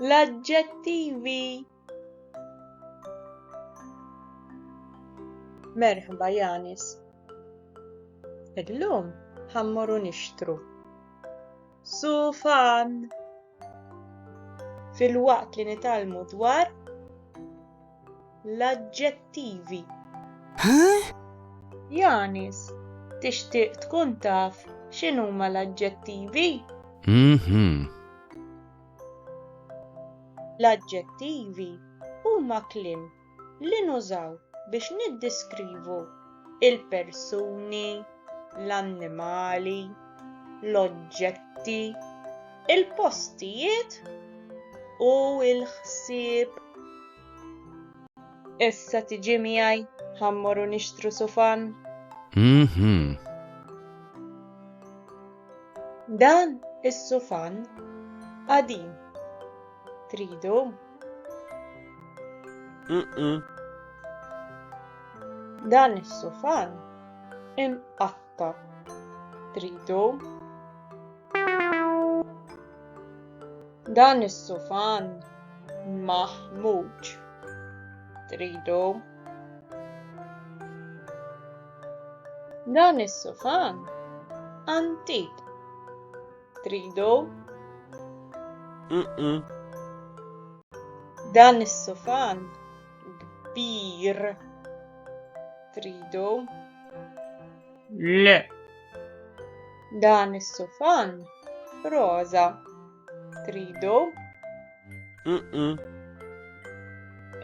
L-aġġettivi. Merħba Janis. Illum ħammorru nixtru sufan. Filwaqt li nitalmu dwar l-aġġettivi. Janis, tixtieq tkun taf x'inhuma l-aġġettivi? L-aġġettivi huma kliem li nużaw biex niddeskrivu il-persuni, l-annimali, l-oġġetti, il-postijiet u l-ħsieb. Issa tiġi miegħi ħammorru nixtru sufan. Dan is-sufan qadim. Tridu? Dan is-sufan imqatta'. Tridu? Dan is-sufan maħmuġ. Tridu? Dan is-sufan antik. Tridu? Dan is-sufan kbir. Tridu? Le. Dan is-sufan roża. Tridu?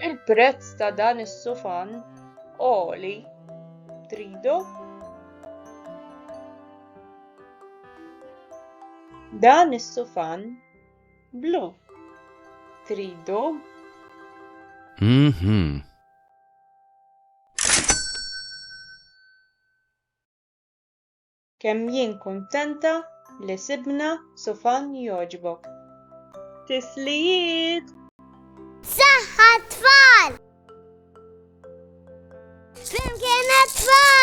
Il-prezz ta' dan is-sufan għoli. Tridu? Dan is-sufan blu. Tridu? Kemm jien kuntenta li sibna sufan jogħġbok. Tislijiet! Saħħa tfal! Flimkien tfal!